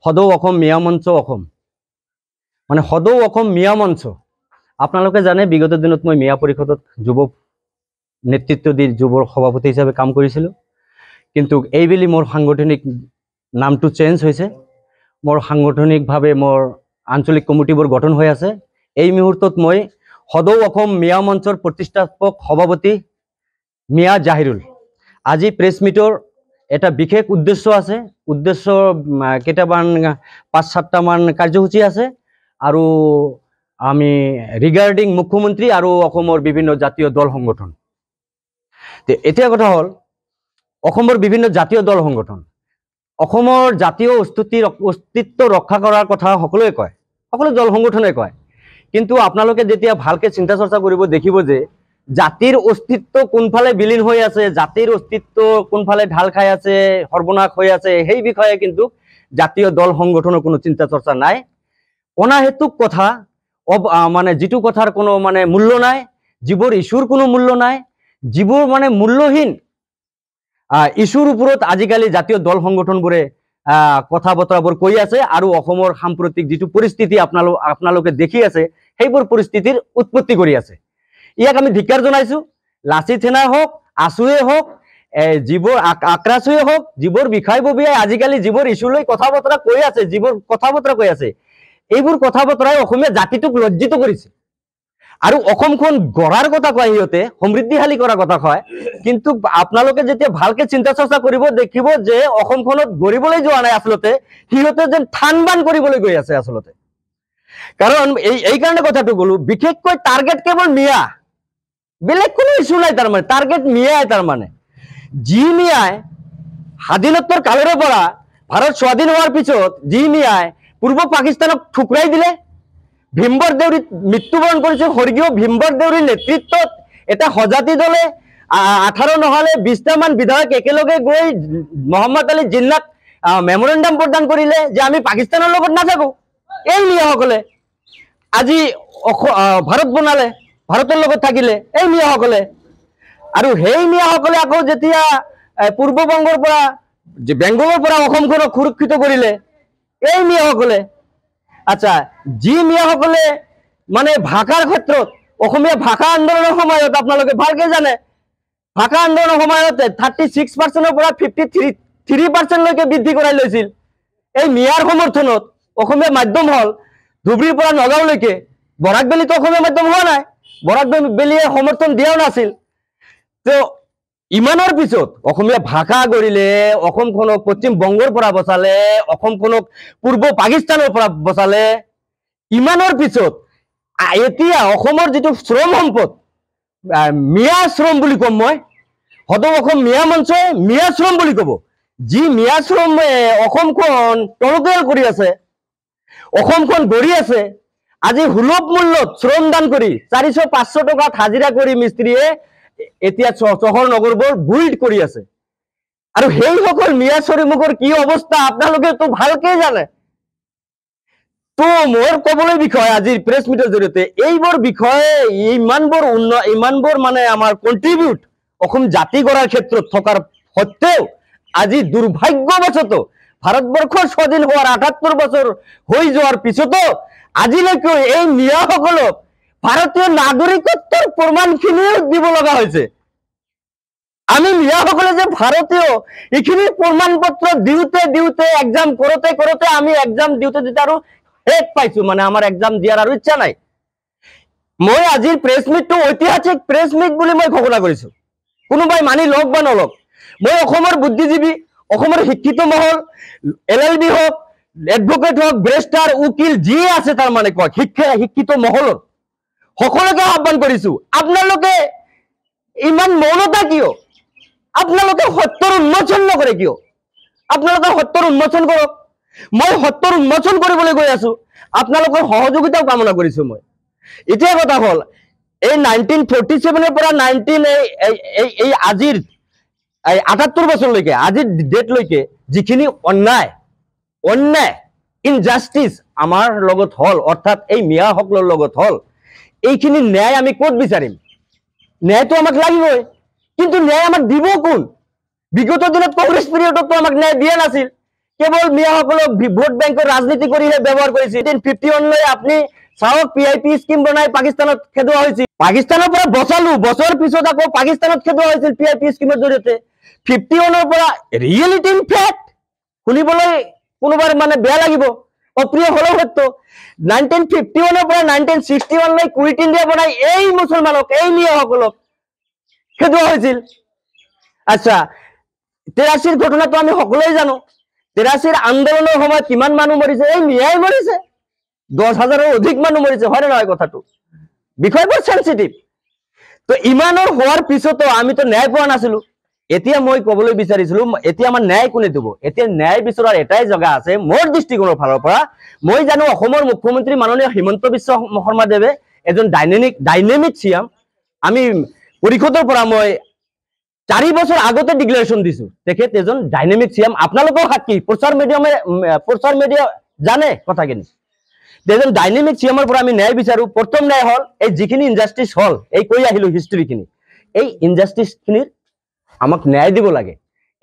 সদৌ অসম মিয়া মঞ্চ অসম মানে সদৌ অসম মিয়া মঞ্চ আপোনালোকে জানে বিগত দিনত মই মিয়া পৰিষদত যুৱ নেতৃত্ব দি যুৱৰ সভাপতি হিচাপে কাম কৰিছিলোঁ কিন্তু এইবেলি মোৰ সাংগঠনিক নামটো চেঞ্জ হৈছে মোৰ সাংগঠনিকভাৱে মোৰ আঞ্চলিক কমিটিবোৰ গঠন হৈ আছে এই মুহূৰ্তত মই সদৌ অসম মিয়া মঞ্চৰ প্ৰতিষ্ঠাপক সভাপতি মিয়া জাহিৰুল আজি প্ৰেছ মিটৰ এটা বিশেষ উদ্দেশ্য আছে উদ্দেশ্য কেইটামান ৫-৭টামান কাৰ্যসূচী আছে আৰু আমি ৰিগাৰ্ডিং মুখ্যমন্ত্ৰী আৰু অসমৰ বিভিন্ন জাতীয় দল সংগঠন এতিয়া কথা হ'ল অসমৰ বিভিন্ন জাতীয় দল সংগঠন অসমৰ জাতীয় অস্তিত্ব ৰক্ষা কৰাৰ কথা সকলোৱে কয় সকলো দল সংগঠনে কয় কিন্তু আপোনালোকে যেতিয়া ভালকে চিন্তা চৰ্চা কৰিব দেখিব যে জাতিৰ অস্তিত্ব কোনফালে বিলীন হৈ আছে জাতিৰ অস্তিত্ব কোনফালে ঢাল খাই আছে সৰ্বনাশ হৈ আছে সেই বিষয়ে কিন্তু জাতীয় দল সংগঠনৰ কোনো চিন্তা চৰ্চা নাই অনাহেতুক কথা মানে যিটো কথাৰ কোনো মানে মূল্য নাই যিবোৰ ইস্যুৰ কোনো মূল্য নাই যিবোৰ মানে মূল্যহীন ইস্যুৰ ওপৰত আজিকালি জাতীয় দল সংগঠনবোৰে কথা বতৰাবোৰ কৈ আছে আৰু অসমৰ সাম্প্ৰতিক যিটো পৰিস্থিতি আপোনালোকে দেখি আছে সেইবোৰ পৰিস্থিতিৰ উৎপত্তি কৰি আছে ইয়াক আমি ধিক্কাৰ জনাইছো লাচিত সেনাই হওক আছুৱে হওক যিবোৰ আক্ৰাছুৱে হওক যিবোৰ বিষয়ববীয়াই আজিকালি যিবোৰ ইস্যুলৈ কথা বতৰা কৈ আছে যিবোৰ কথা বতৰা কৈ আছে এইবোৰ কথা বতৰাই অসমীয়া জাতিটোক লজ্জিত কৰিছে আৰু অসমখন গঢ়াৰ কথা কয় সিহঁতে সমৃদ্ধিশালী কৰাৰ কথা কয় কিন্তু আপোনালোকে যেতিয়া ভালকে চিন্তা চৰ্চা কৰিব দেখিব যে অসমখনত গঢ়িবলৈ যোৱা নাই আচলতে সিহঁতে যেন থানবান কৰিবলৈ গৈ আছে আচলতে কাৰণ এই কাৰণে কথাটো ক'লো বিশেষকৈ টাৰ্গেট কেৱল মিয়া বেলেগ কোনো ইস্যু নাই তাৰমানে টাৰ্গেট মিয়াই তাৰমানে যি মিয়াই স্বাধীনোত্তৰ কালৰে পৰা ভাৰত স্বাধীন হোৱাৰ পিছত যি মিয়াই পূৰ্ব পাকিস্তানক ঠুকৰাই দিলে ভীমবৰ দেউৰী মৃত্যুবৰণ কৰিছে স্বৰ্গীয় ভীমবৰ দেউৰীৰ নেতৃত্বত এটা সজাতি দলে 18 নহলে 20টামান বিধায়ক একেলগে গৈ মহম্মদ আলী জিন্নাক মেমৰেণ্ডাম প্ৰদান কৰিলে যে আমি পাকিস্তানৰ লগত নাথাকো এই মিয়াসকলে আজি ভাৰত বনালে ভাৰতৰ লগত থাকিলে এই মিয়াসকলে আৰু সেই মিয়াসকলে আকৌ যেতিয়া পূৰ্ববংগৰ পৰা বেংগলৰ পৰা অসমখনক সুৰক্ষিত কৰিলে এই মিয়াসকলে আচ্ছা যি মিয়াসকলে মানে ভাষাৰ ক্ষেত্ৰত অসমীয়া ভাষা আন্দোলনৰ সময়ত আপোনালোকে ভালকে জানে ভাষা আন্দোলনৰ সময়ত 36% পৰা 53% লৈকে বৃদ্ধি কৰাই লৈছিল এই মিয়াৰ সমৰ্থনত অসমীয়া মাধ্যম হল ধুবুৰীৰ পৰা নগাঁওলৈকে বৰাক বেলিতো অসমীয়া মাধ্যম হোৱা নাই বৰাক বেলিয়ে সমৰ্থন দিয়াও নাছিল তো ইমানৰ পিছত অসমীয়া ভাষা গঢ়িলে অসমখনক পশ্চিম বংগৰ পৰা বচালে অসমখনক পূৰ্ব পাকিস্তানৰ পৰা বচালে ইমানৰ পিছত এতিয়া অসমৰ যিটো শ্ৰম সম্পদ মিয়া শ্ৰম বুলি কম মই সদৌ অসম মিয়া মঞ্চই মিয়া শ্ৰম বুলি ক'ব যি মিয়া শ্ৰমে অসমখন টনকিয়াল কৰি আছে অসমখন গঢ়ি আছে আজি সুলভ মূল্যত শ্ৰম দান কৰি 400-500 টকাত হাজিৰা কৰি মিস্ত্ৰীয়ে এতিয়া চহৰ নগৰবোৰ বিল্ড কৰি আছে আৰু সেইসকল মিয়া শ্ৰমিকৰ কি অৱস্থা আপোনালোকে তো ভালকে জানে তো মোৰ ক'বলৈ বিষয় আজিৰ প্ৰেছ মিটৰ জৰিয়তে এইবোৰ বিষয়ে ইমানবোৰ মানে আমাৰ কন্ট্ৰিবিউট অসম জাতি গঢ়াৰ ক্ষেত্ৰত থকাৰ সত্ত্বেও আজি দুৰ্ভাগ্যবশত ভাৰতবৰ্ষৰ স্বাধীন হোৱাৰ 78 বছৰ হৈ যোৱাৰ পিছতো আজিলৈকে এই মিয়াসকলক ভাৰতীয় নাগৰিকত্বৰ প্ৰমাণখিনিও দিব লগা হৈছে আমি মিয়াসকলে যে ভাৰতীয় এইখিনি প্ৰমাণ পত্ৰ দিওঁতে এক্সাম কৰোতে আমি এক্সাম দিওঁতে আৰু শেষ পাইছো মানে আমাৰ এক্সাম দিয়াৰ আৰু ইচ্ছা নাই মই আজিৰ প্ৰেছ মিটটো ঐতিহাসিক প্ৰেছ মিট বুলি মই ঘোষণা কৰিছো কোনোবাই মানি লওক বা নলওক মই অসমৰ বুদ্ধিজীৱী অসমৰ শিক্ষিত মহল LLB হওক এডভোকেট হওক ব্ৰেষ্টাৰ উকিল যি আছে তাৰ মানে কয় শিক্ষিত মহলৰ সকলোকে আহ্বান কৰিছো আপোনালোকে ইমান মৌনতা কিয় আপোনালোকে সত্যৰ উন্মোচন নকৰে কিয় আপোনালোকে সত্যৰ উন্মোচন কৰক মই সত্যৰ উন্মোচন কৰিবলৈ গৈ আছো আপোনালোকৰ সহযোগিতাও কামনা কৰিছো মই এতিয়া কথা হ'ল এই 1947 পৰা 19 এই আজিৰ 78 বছৰলৈকে আজিৰ ডেটলৈকে যিখিনি অন্যায় ইনজাস্টিস আমাৰ লগত হল অৰ্থাৎ এই মিয়াসকলৰ লগত হল এইখিনি ন্যায় আমি ক'ত বিচাৰিম ন্যায়টো আমাক লাগিবই কিন্তু ন্যায় আমাক দিব কোন বিগত দিনত কংগ্ৰেছ পিৰিয়ডত আমাক ন্যায় দিয়া নাছিল কেৱল মিয়াসকলক ভোট বেংকৰ ৰাজনীতি কৰিহে ব্যৱহাৰ কৰিছে। 1951 লৈ আপুনি চাওক PIP স্কিম বনাই পাকিস্তানত খেদোৱা হৈছিল। পাকিস্তানৰ পৰা বচালো, বছৰ পিছত আকৌ পাকিস্তানত খেদোৱা হৈছিল PIP স্কিমৰ জৰিয়তে। 51ৰ পৰা ৰিয়েলিটি ইন ফেক্ট শুনিবলৈ কোনোবাৰ মানে বেয়া লাগিব, অপ্ৰিয় হলেও সত্য। 1951ৰ পৰা 1961 লৈ কুইট ইণ্ডিয়া বনাই এই মুছলমানক, এই মিয়াসকলক খেদোৱা হৈছিল। আচ্ছা, 83ৰ ঘটনাটো আমি সকলোৱে জানো। 83ৰ আন্দোলনৰ সময়ত কিমান মানুহ মৰিছে? এই মিয়াই মৰিছে। 10,000ৰ অধিক মানুহ মৰিছে, হয় নে নহয় কথাটো? বিষয়বোৰ সেনচিটিভ। তো ইমানৰ হোৱাৰ পিছতো আমিতো ন্যায় পোৱা নাছিলো। এতিয়া মই কবলৈ বিচাৰিছিলো, এতিয়া আমাৰ ন্যায় কোনে দিব? এতিয়া ন্যায় বিচৰাৰ এটাই জেগা আছে মোৰ দৃষ্টিকোণৰ ফালৰ পৰা। মই জানো অসমৰ মুখ্যমন্ত্ৰী মাননীয় হিমন্ত বিশ্ব শৰ্মাদেৱে এজন ডাইনেমিক চিএম। আমি পৰিষদৰ পৰা মই 4 বছৰ আগতে ডিক্লেৰেশ্যন দিছো তেখেত এজন ডাইনেমিক চিএম। আপোনালোকেও সাক্ষী, প্ৰচাৰ মিডিয়া জানে কথাখিনি। এজন ডাইনেমিক চিএমৰ পৰা আমি ন্যায় বিচাৰো। প্ৰথম ন্যায় হল এই যিখিনি ইনজাষ্টিচ হল, এই কৈ আহিলো হিষ্ট্ৰীখিনি, এই ইনজাষ্টিচখিনিৰ আমাক ন্যায় দিব লাগে।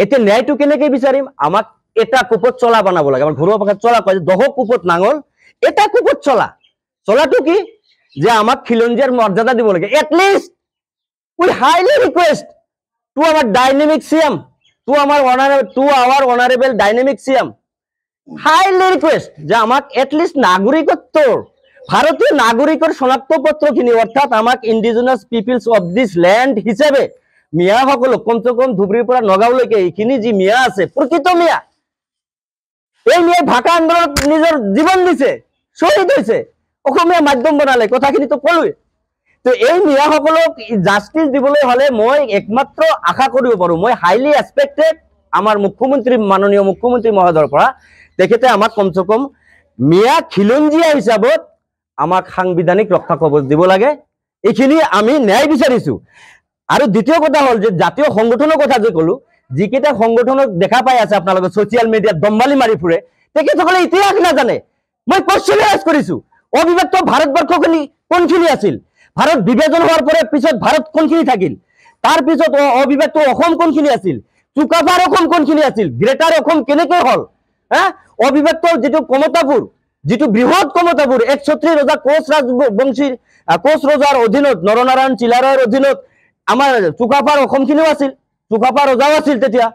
এতিয়া ন্যায়টো কেনেকৈ বিচাৰিম? আমাক এটা কুপত চলা বনাব লাগে। আমাৰ ঘৰুৱা ভাষাত চলা কয়, 10 কুপত নাঙল এটা কুপত চলা। চলাটো কি? যে আমাক খিলঞ্জীয়াৰ মৰ্যাদা দিব লাগে। At least we highly request to our dynamic CM, to our honourable dynamic CM, highly request যে আমাক এটলিষ্ট নাগৰিকত্বৰ, ভাৰতীয় নাগৰিকৰ শনাক্তপত্ৰখিনি অৰ্থাৎ আমাক indigenous peoples of this land হিচাপে মিয়াসকলক কমচে কম ধুবুৰীৰ পৰা নগাঁওলৈকে এইখিনি যি মিয়া আছে, প্ৰকৃত মিয়া, এই মিয়াই ভাষা আন্দোলনত নিজৰ জীৱন দিছে, শ্বহীদ হৈছে, অসমীয়া মাধ্যম বনালে, কথাখিনিতো ক'লোৱে। তো এই মিয়াসকলক জাষ্টিচ দিবলৈ হলে মই একমাত্ৰ আশা কৰিব পাৰো, মই হাইলি এক্সপেক্টেড আমাৰ মুখ্যমন্ত্ৰী, মাননীয় মুখ্যমন্ত্ৰী মহোদয়ৰ পৰা, তেখেতে আমাক কমচে কম মিয়া খিলঞ্জীয়া হিচাপত আমাক সাংবিধানিক ৰক্ষা কবচ দিব লাগে। এইখিনি আমি ন্যায় বিচাৰিছো। আৰু দ্বিতীয় কথা হল যে জাতীয় সংগঠনৰ কথা যে কলো, যিকেইটা সংগঠনক দেখা পাই আছে আপোনালোকে ছচিয়েল মিডিয়াত দম্বালি মাৰি ফুৰে, তেখেতসকলে ইতিহাস নাজানে। মই কোৱেশ্চন কৰিছো, অবিভক্ত ভাৰতবৰ্ষখিনি কোনখিনি আছিল? ভাৰত বিভাজন হোৱাৰ পৰা পিছত ভাৰত কোনখিনি থাকিল? তাৰ পিছত অবিভক্ত অসম কোনখিনি আছিল? চুকাফাৰ অসম কোনখিনি আছিল? গ্ৰেটাৰ অসম কেনেকৈ হল? অবিভক্ত যিটো কমতাপুৰ, যিটো বৃহৎ কমতাপুৰ, 136 ৰজা কোচ ৰাজবংশীৰ কোচ ৰজাৰ অধীনত, নৰনাৰায়ণ চিলাৰায়ৰ অধীনত আমাৰ চুকাফাৰ অসমখিনিও আছিল, চুকাফা ৰজাও আছিল। তেতিয়া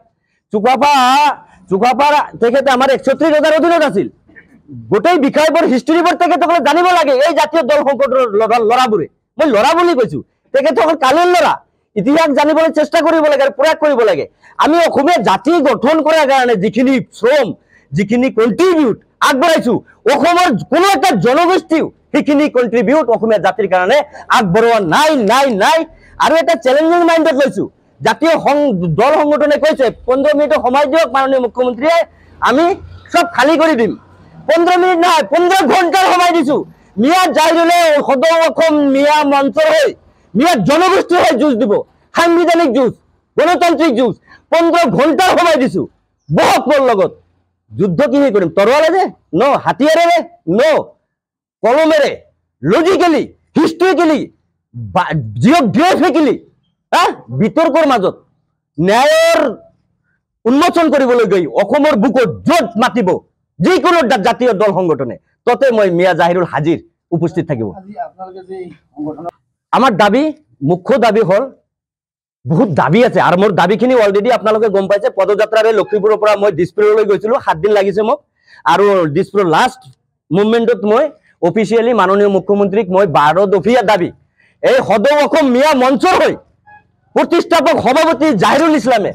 চুকাফা তেখেতে আমাৰ 136 ৰজাৰ অধীনত আছিল। গোটেই বিষয়বোৰ হিষ্ট্ৰীবোৰ তেখেতসকলে জানিব লাগে। এই জাতীয় দল সংকটৰ ল'ৰাবোৰে, মই ল'ৰা বুলি কৈছো, তেখেতসকল কালিৰ ল'ৰা, ইতিহাস জানিবলৈ চেষ্টা কৰিব লাগে আৰু প্ৰয়াস কৰিব লাগে। আমি অসমীয়া জাতি গঠন কৰাৰ কাৰণে যিখিনি শ্ৰম, যিখিনি কণ্ট্ৰিবিউট আগবঢ়াইছো, অসমৰ কোনো এটা জনগোষ্ঠীও সেইখিনি কণ্ট্ৰিবিউট অসমীয়া জাতিৰ কাৰণে আগবঢ়োৱা নাই। আৰু এটা চেলেঞ্জিং মাইণ্ডত লৈছো, জাতীয় দল সংগঠনে কৈছে 15 মিনিটৰ সময় দিয়ক মাননীয় মুখ্যমন্ত্ৰীয়ে, আমি সব খালী কৰি দিম। 15 মিনিট নহয়, 15 ঘণ্টাৰ সময় দিছো। মিয়া জাহিৰুলে সদৌ অসম মিয়া মঞ্চৰ হৈ, মিয়া জনগোষ্ঠীৰ হৈ যুঁজ দিব, সাংবিধানিক যুঁজ, গণতান্ত্ৰিক যুঁজ। 15 ঘণ্টাৰ সময় দিছো। বহক মোৰ লগত। যুদ্ধ কিহে কৰিম? তৰোৱালেৰে? ন। হাতিয়াৰেৰে? ন। কলমেৰে, লজিকেলি, হিষ্ট্ৰিকেলি, জিঅ'গ্ৰাফিকেলি, বিতৰ্কৰ মাজত ন্যায়ৰ উন্মোচন কৰিবলৈ গৈ অসমৰ বুকুত য'ত মাতিব যিকোনো জাতীয় দল সংগঠনে, ততে মই মিয়া জাহিৰুল হাজিৰ উপস্থিত থাকিব। আমাৰ দাবী, মুখ্য দাবী হল, বহুত দাবী আছে আৰু মোৰ দাবীখিনি অলৰেডি আপোনালোকে গম পাইছে। পদযাত্ৰাৰে লখিমপুৰৰ পৰা মই দিছপুৰলৈ গৈছিলো, 7 দিন লাগিছে মোক। আৰু দিছপুৰৰ লাষ্ট মুভমেণ্টত মই অফিচিয়েলি মাননীয় মুখ্যমন্ত্ৰীক মই 12 দফীয়া দাবী, এই সদৌ অসম মিয়া মঞ্চৰ হৈ প্ৰতিষ্ঠাপক সভাপতি জাহিৰুল ইছলামে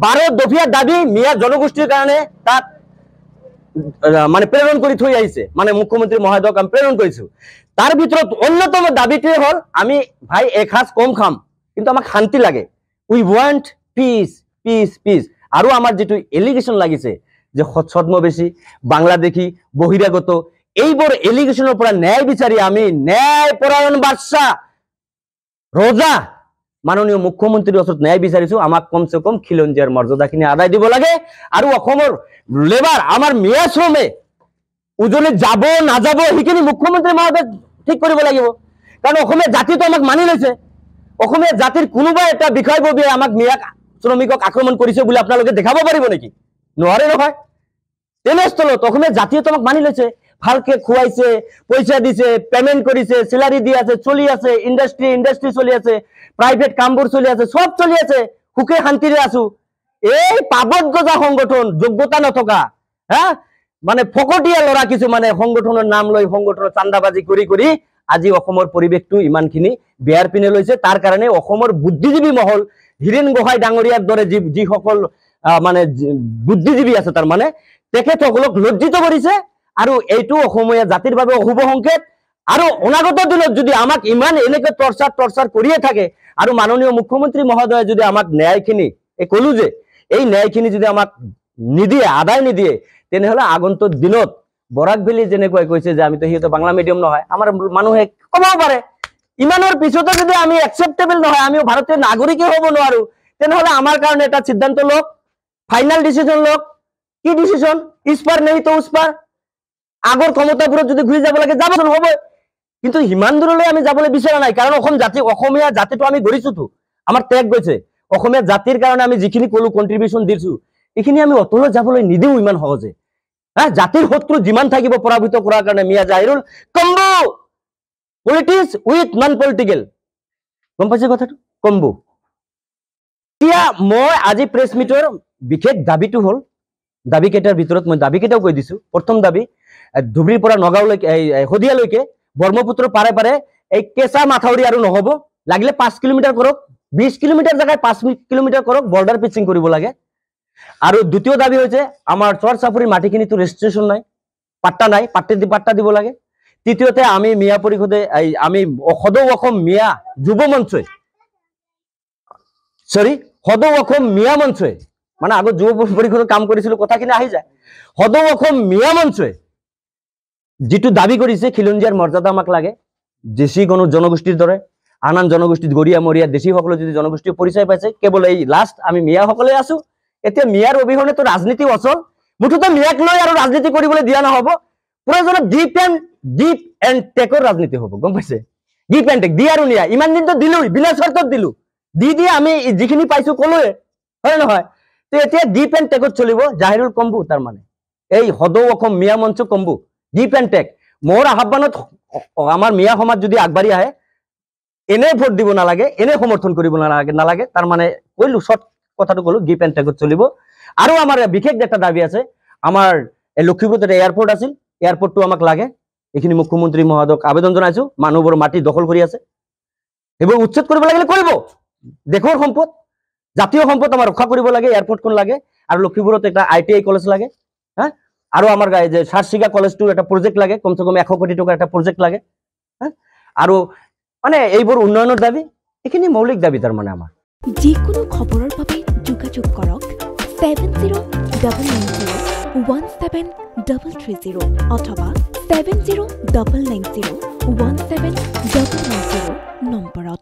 12 দফীয়া দাবী মিয়া জনগোষ্ঠীৰ কাৰণে তাত মানে প্ৰেৰণ কৰি থৈ আহিছে, মানে মুখ্যমন্ত্ৰী মহোদয়ক আমি প্ৰেৰণ কৰিছো। তাৰ ভিতৰত অন্যতম দাবীটোৱে হল, আমি ভাই এসাঁজ কম খাম কিন্তু আমাক শান্তি লাগে। উই ৱান্ট পিচ, পিচ, পিচ। আৰু আমাৰ যিটো এলিগেশ্যন লাগিছে যে ছদ্মবেশী, বাংলাদেশী, বহিৰাগত, এইবোৰ এলিগেশ্যনৰ পৰা ন্যায় বিচাৰি আমি ন্যায় পৰায়ণ বাদশাহ ৰজা মাননীয় মুখ্যমন্ত্ৰীৰ ওচৰত ন্যায় বিচাৰিছো। আমাক কমচে কম খিলঞ্জীয়াৰ মৰ্যাদাখিনি আদায় দিব লাগে। আৰু অসমৰ লেবাৰ, আমাৰ মিয়া শ্ৰমে উজনিত যাব নাযাব সেইখিনি মুখ্যমন্ত্ৰী মহোদয় ঠিক কৰিব লাগিব। কাৰণ অসমীয়া জাতিটো আমাক মানি লৈছে। অসমীয়া জাতিৰ কোনোবা এটা বিষয়ববীয়ে আমাক মিয়া শ্ৰমিকক আক্ৰমণ কৰিছে বুলি আপোনালোকে দেখাব পাৰিব নেকি? নোৱাৰে নহয়। তেনেস্থলত অসমীয়া জাতীয় তোমাক মানি লৈছে, ভালকে খুৱাইছে, পইচা দিছে, পেমেন্ট কৰিছে, চেলাৰি দি আছে, চলি আছে, ইণ্ডাষ্ট্ৰী চলি আছে, প্ৰাইভেট কামবোৰ চলি আছে, সব চলি আছে, সুখে শান্তিৰে আছো। এই পাবত গজা সংগঠন, যোগ্যতা নথকা, হা মানে ফকটীয়া ল'ৰা কিছুমানে সংগঠনৰ নাম লৈ সংগঠনৰ চান্দাবাজি কৰি আজি অসমৰ পৰিৱেশটো ইমানখিনি বেয়াৰ পিনে লৈছে। তাৰ কাৰণে অসমৰ বুদ্ধিজীৱী মহল, হীৰেণ গোহাঁই ডাঙৰীয়াৰ দৰে যিসকল মানে বুদ্ধিজীৱী আছে, তাৰ মানে তেখেতসকলক লজ্জিত কৰিছে। আৰু এইটো অসমীয়া জাতিৰ বাবে অশুভ সংকেত। আৰু অনাগত দিনত যদি আমাক ইমান এনেকৈ টৰ্চাৰ কৰিয়ে থাকে, আৰু মাননীয় মুখ্যমন্ত্ৰী মহোদয়ে যদি আমাক ন্যায়খিনি, কলো যে এই ন্যায়খিনি যদি আমাক নিদিয়ে, আদায় নিদিয়ে, তেনেহলে আগন্তুক দিনত বৰাক ভেলী যেনেকৈ কৈছে যে আমিতো সিহঁতে বাংলা মিডিয়াম নহয়, আমাৰ মানুহে ক'ব পাৰে ইমানৰ পিছতো যদি আমি একচেপ্টেবল নহয়, আমিও ভাৰতীয় নাগৰিকে হ'ব নোৱাৰো, তেনেহলে আমাৰ কাৰণে এটা সিদ্ধান্ত লওক, ফাইনাল ডিসিশন লওক। কি ডিসিশন? ইস্পাৰ নেহি তো উস্পাৰ। আগৰ ক্ষমতাবোৰত যদি ঘূৰি যাব লাগে যাবচোন, হ'ব। কিন্তু সিমান দূৰলৈ আমি যাবলৈ বিচৰা নাই, কাৰণ অসমীয়া জাতিটো আমি গঢ়িছোতো, আমাৰ ত্যাগ গৈছে। অসমীয়া জাতিৰ কাৰণে আমি যিখিনি কলো কন্ট্ৰিবিউশন দিছো, এইখিনি আমি অতলৈ যাবলৈ নিদিও ইমান সহজে। জাতিৰ শত্ৰু যিমান থাকিব পৰাভূত কৰাৰ কাৰণে Miya Jahirul combo, politics with non political. গম পাইছে কথাটো? কম্বো। এতিয়া মই আজি প্ৰেছ মিটৰ বিশেষ দাবীটো হ'ল, দাবী কেইটাৰ ভিতৰত মই দাবী কেইটাও কৈ দিছো। প্ৰথম দাবী, ধুবুৰীৰ পৰা নগাঁওলৈকে, শদিয়ালৈকে ব্ৰহ্মপুত্ৰৰ পাৰে পাৰে এই কেঁচা মাথাউৰি আৰু নহব, লাগিলে 5 কিলোমিটাৰ কৰক, 20 কিলোমিটাৰ জেগাত 5 কিলোমিটাৰ কৰক, বৰ্ডাৰ পিচিং কৰিব লাগে। আৰু দ্বিতীয় দাবী হৈছে আমাৰ চৰ চাপৰিৰ মাটিখিনিতো ৰেজিষ্ট্ৰেশ্যন নাই, পাট্টা নাই, পাট্টা দিব লাগে। তৃতীয়তে আমি মিয়া পৰিষদে, আমি সদৌ অসম মিয়া যুৱ মঞ্চই, সদৌ অসম মিয়া মঞ্চই, মানে আগত যুৱ পৰিষদৰ কাম কৰিছিলো, কথাখিনি আহি যায়। সদৌ অসম মিয়া মঞ্চই যিটো দাবী কৰিছে, খিলঞ্জীয়াৰ মৰ্যাদা আমাক লাগে, দেশী জনগোষ্ঠীৰ দৰে আন জনগোষ্ঠীত গৰিয়া মৰিয়া দেশীসকলে যদি জনগোষ্ঠীৰ পৰিচয় পাইছে, কেৱল এই লাষ্ট আমি মিয়াসকলে আছো। এতিয়া মিয়াৰ অবিহনেতো ৰাজনীতি অচল, মুঠতে মিয়াক লৈ আৰু ৰাজনীতি কৰিবলৈ দিয়া নহব। প্ৰয়োজনত গিভ এণ্ড টেকৰ ৰাজনীতি হ'ব। গম পাইছে? গিভ এণ্ড টেক, দি আৰু নিয়া। ইমান দিনতো দিলো, বিনা স্বাৰ্থত দিলো, দি আমি যিখিনি পাইছো কলোৱে, হয় নহয়? তো এতিয়া গিভ এণ্ড টেকত চলিব। জাহিৰুল কম্বু, তাৰ মানে এই সদৌ অসম মিয়া মঞ্চ কম্বু, গিভ এণ্ড টেক। মোৰ আহ্বানত আমাৰ মিয়া সমাজ যদি আগবাঢ়ি আহে, এনে ভোট দিব নালাগে, এনে সমৰ্থন কৰিব নালাগে। তাৰ মানে কৈলো, শৰ্ট কথাটো কলো, গিভ এণ্ড টেকত চলিব। আৰু আমাৰ বিশেষ এটা দাবী আছে, আমাৰ লখিমপুৰত এটা এয়াৰপৰ্ট আছিল, এয়াৰপৰ্টটো আমাক লাগে। এইখিনি মুখ্যমন্ত্ৰী মহোদয়ক আবেদন জনাইছো। মানুহবোৰ মাটি দখল কৰি আছে, এইবোৰ উচ্ছেদ কৰিব লাগিলে কৰিব। দেশৰ সম্পদ, জাতীয় সম্পদ আমাৰ ৰক্ষা কৰিব লাগে, এয়াৰপৰ্টখন লাগে। আৰু লখিমপুৰত এটা ITI কলেজ লাগে, হা। আৰু আমাৰ যে সাৰছিগা কলেজটোৰ এটা প্ৰজেক্ট লাগে, কমচে কম 100 কোটি টকাৰ এটা প্ৰজেক্ট লাগে, হা। আৰু মানে এইবোৰ উন্নয়নৰ দাবী, এইখিনি মৌলিক দাবী তাৰ মানে আমাৰ। যিকোনো খবৰৰ বাবে যোগাযোগ কৰক 7090173330 অথবা 7099017990 নম্বৰত।